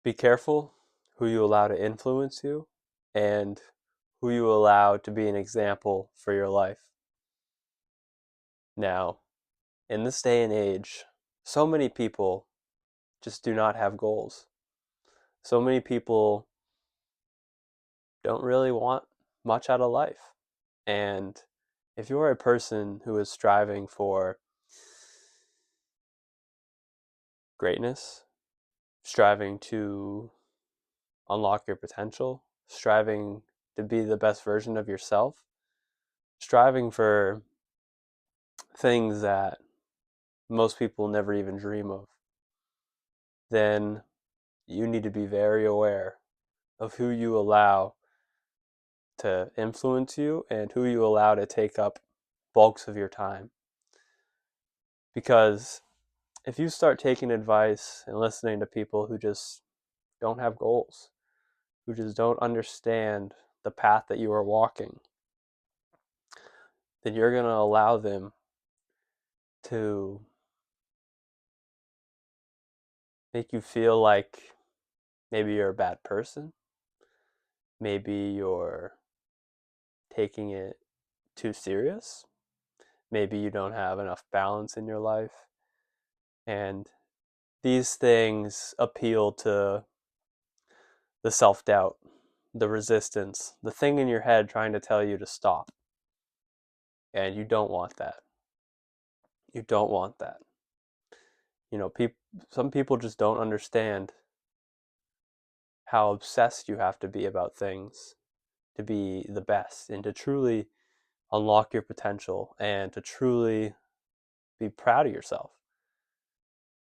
Be careful who you allow to influence you and who you allow to be an example for your life. Now, in this day and age, so many people just do not have goals. So many people don't really want much out of life. And if you're a person who is striving for greatness, striving to unlock your potential, striving to be the best version of yourself, striving for things that most people never even dream of, then you need to be very aware of who you allow to influence you and who you allow to take up bulks of your time. Because if you start taking advice and listening to people who just don't have goals, who just don't understand the path that you are walking, then you're going to allow them to make you feel like maybe you're a bad person, maybe you're taking it too serious, maybe you don't have enough balance in your life. And these things appeal to the self doubt, the resistance, the thing in your head trying to tell you to stop. And you don't want that. You don't want that. Some people just don't understand how obsessed you have to be about things to be the best and to truly unlock your potential and to truly be proud of yourself.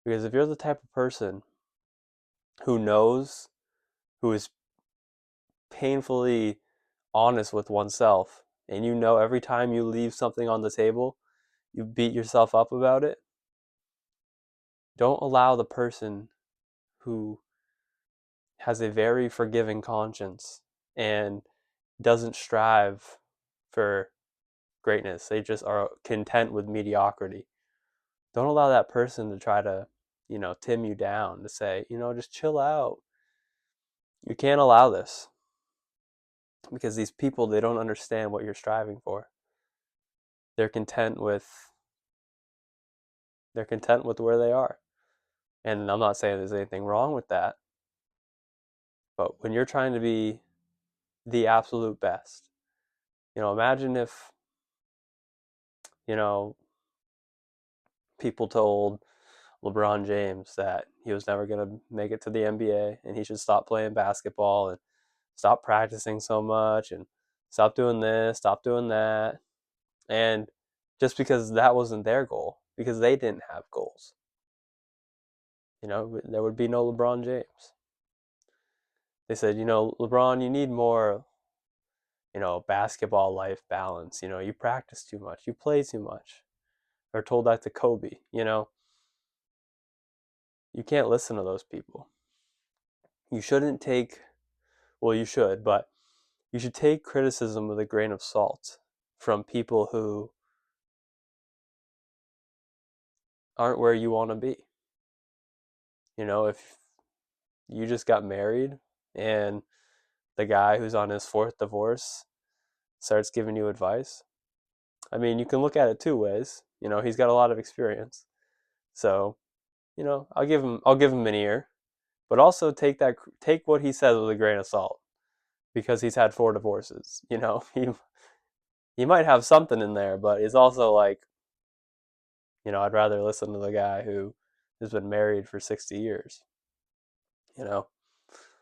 Because if you're the type of person who knows, who is painfully honest with oneself, and you know every time you leave something on the table, you beat yourself up about it, don't allow the person who has a very forgiving conscience and doesn't strive for greatness. They just are content with mediocrity. Don't allow that person to try to, tim you down, to say, just chill out. You can't allow this because these people, they don't understand what you're striving for. They're content with they're content with where they are. And I'm not saying there's anything wrong with that, but when you're trying to be the absolute best, imagine if, you know, people told LeBron James that he was never going to make it to the NBA and he should stop playing basketball and stop practicing so much and stop doing this, stop doing that. And just because that wasn't their goal, because they didn't have goals, there would be no LeBron James. They said, LeBron, you need more, basketball life balance. You practice too much, you play too much. Or told that to Kobe, you can't listen to those people. You shouldn't take, well, you should, but you should take criticism with a grain of salt from people who aren't where you want to be. If you just got married and the guy who's on his fourth divorce starts giving you advice, I mean, you can look at it two ways. He's got a lot of experience. So, I'll give him an ear, but also take what he says with a grain of salt because he's had four divorces. He might have something in there, but it's also like, I'd rather listen to the guy who has been married for 60 years, you know?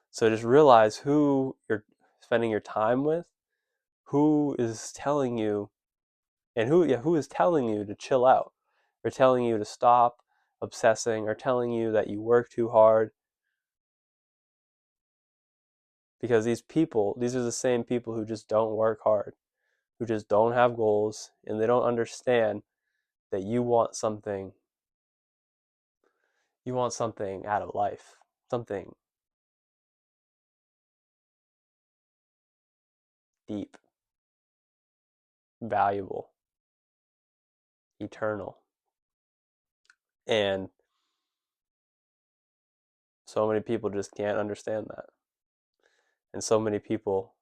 So just realize who you're spending your time with, who is telling you, and who is telling you to chill out, or telling you to stop obsessing, or telling you that you work too hard. Because these are the same people who just don't work hard, who just don't have goals, and they don't understand that you want something out of life, something deep, valuable, eternal. And so many people just can't understand that. And so many people,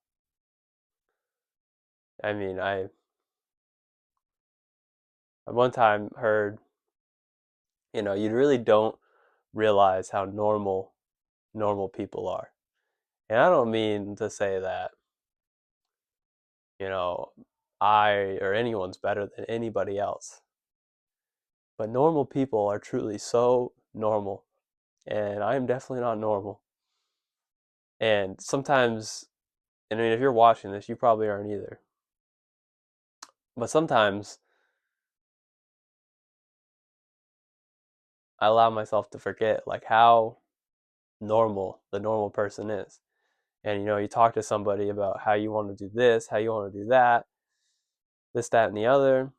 I mean, I one time heard, you really don't realize how normal people are. And I don't mean to say that, you know, I or anyone's better than anybody else. But normal people are truly so normal. And I am definitely not normal. And sometimes, I mean, if you're watching this, you probably aren't either. But sometimes I allow myself to forget like how normal the normal person is. And you talk to somebody about how you want to do this, how you want to do that, this, that, and the other,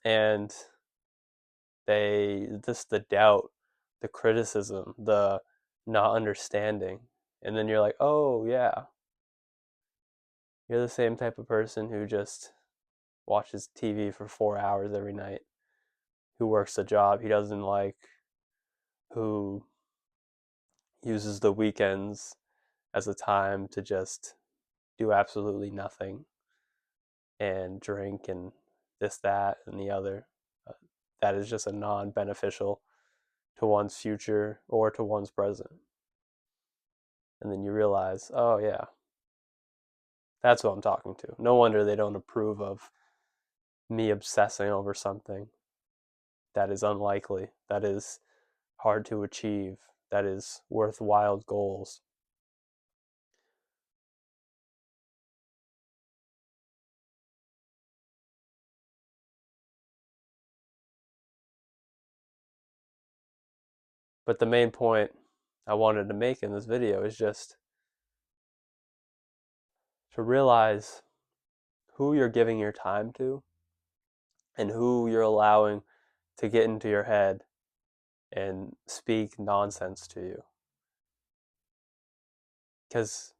and they just the doubt, the criticism, the not understanding. And then you're like, oh yeah, you're the same type of person who just watches TV for 4 hours every night, who works a job he doesn't like, who uses the weekends as a time to just do absolutely nothing and drink and this, that, and the other. Uh, that is just a non beneficial to one's future or to one's present. And then you realize, oh, yeah, that's who I'm talking to. No wonder they don't approve of me obsessing over something that is unlikely, that is hard to achieve, that is worthwhile goals. But the main point I wanted to make in this video is just to realize who you're giving your time to and who you're allowing to get into your head and speak nonsense to you. Because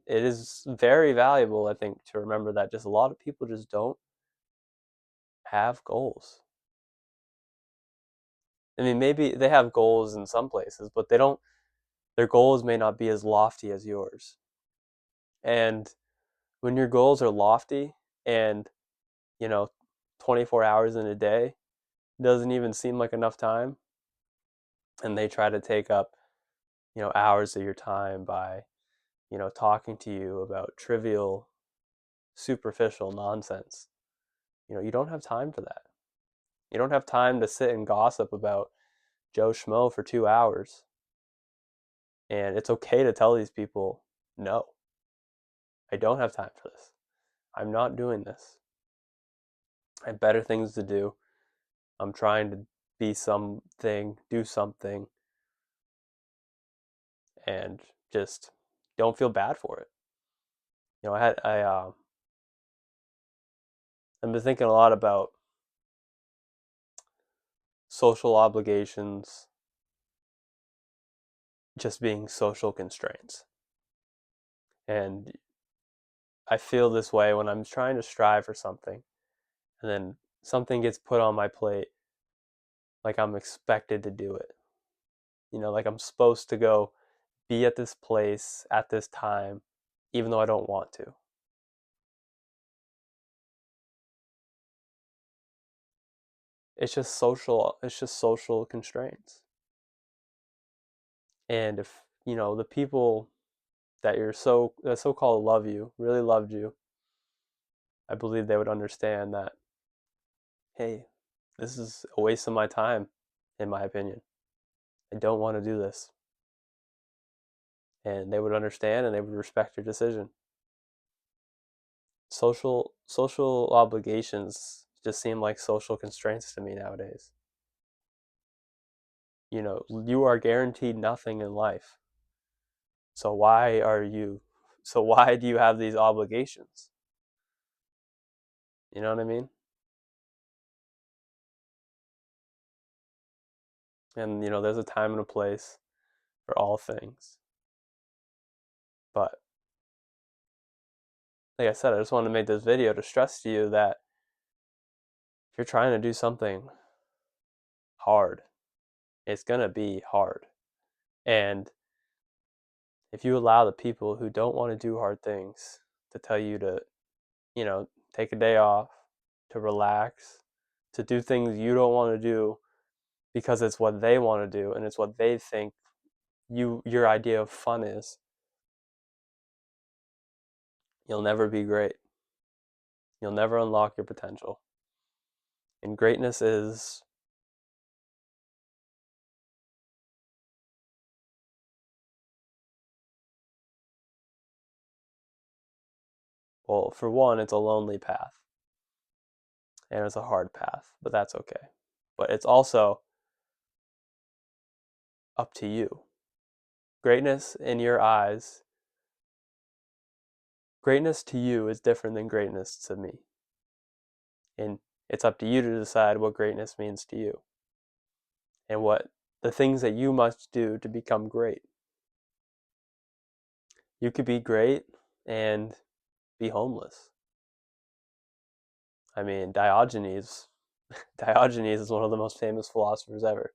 it is very valuable, I think, to remember that just a lot of people just don't have goals. I mean, maybe they have goals in some places, but their goals may not be as lofty as yours. And when your goals are lofty and, you know, 24 hours in a day doesn't even seem like enough time, and they try to take up, hours of your time by, talking to you about trivial, superficial nonsense. You don't have time for that. You don't have time to sit and gossip about Joe Schmo for 2 hours. And it's okay to tell these people, no, I don't have time for this. I'm not doing this. I have better things to do. I'm trying to be something, do something, and just don't feel bad for it. I've been thinking a lot about social obligations just being social constraints. And I feel this way when I'm trying to strive for something and then something gets put on my plate like I'm expected to do it. Like I'm supposed to go be at this place at this time, even though I don't want to. It's just social constraints. And if, the people that so-called love you, really loved you, I believe they would understand that, hey, this is a waste of my time, in my opinion. I don't want to do this. And they would understand and they would respect your decision. Social obligations just seem like social constraints to me nowadays. You are guaranteed nothing in life. So why do you have these obligations? You know what I mean? And there's a time and a place for all things. But like I said, I just wanted to make this video to stress to you that if you're trying to do something hard, it's gonna be hard. And if you allow the people who don't want to do hard things to tell you to, take a day off, to relax, to do things you don't want to do because it's what they want to do and it's what they think your idea of fun is, you'll never be great. You'll never unlock your potential. And greatness is, well, for one, it's a lonely path and it's a hard path, but that's okay. But it's also up to you. Greatness in your eyes, greatness to you is different than greatness to me. And it's up to you to decide what greatness means to you and what the things that you must do to become great. You could be great and be homeless. I mean, Diogenes is one of the most famous philosophers ever,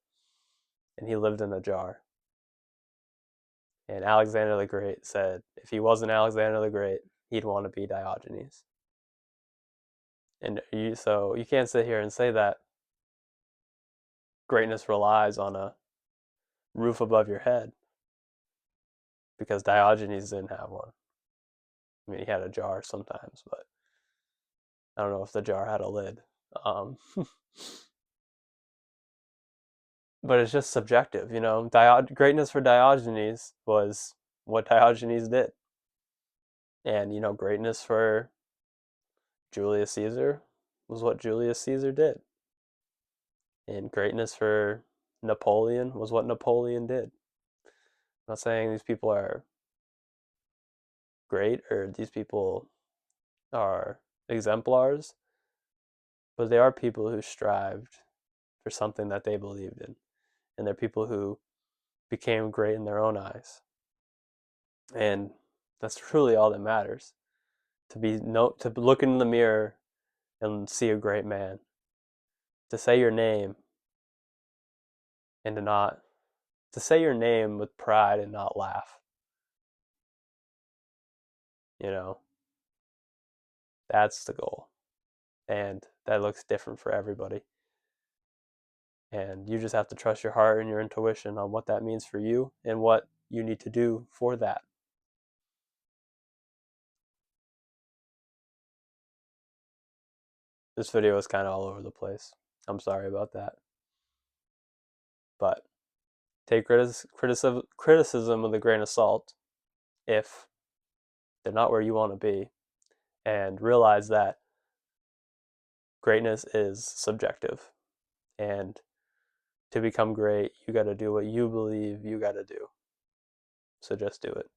and he lived in a jar. And Alexander the Great said if he wasn't Alexander the Great, he'd want to be Diogenes. And so you can't sit here and say that greatness relies on a roof above your head because Diogenes didn't have one. I mean, he had a jar sometimes, but I don't know if the jar had a lid. But it's just subjective, Greatness for Diogenes was what Diogenes did. And, greatness for Julius Caesar was what Julius Caesar did. And greatness for Napoleon was what Napoleon did. I'm not saying these people are great or these people are exemplars, but they are people who strived for something that they believed in. And they're people who became great in their own eyes. And that's truly all that matters. To look in the mirror and see a great man. To say your name and to say your name with pride and not laugh. You know, that's the goal. And that looks different for everybody. And you just have to trust your heart and your intuition on what that means for you and what you need to do for that. This video is kind of all over the place. I'm sorry about that. But take criticism with a grain of salt if they're not where you want to be, and realize that greatness is subjective. And to become great, you got to do what you believe you got to do. So just do it.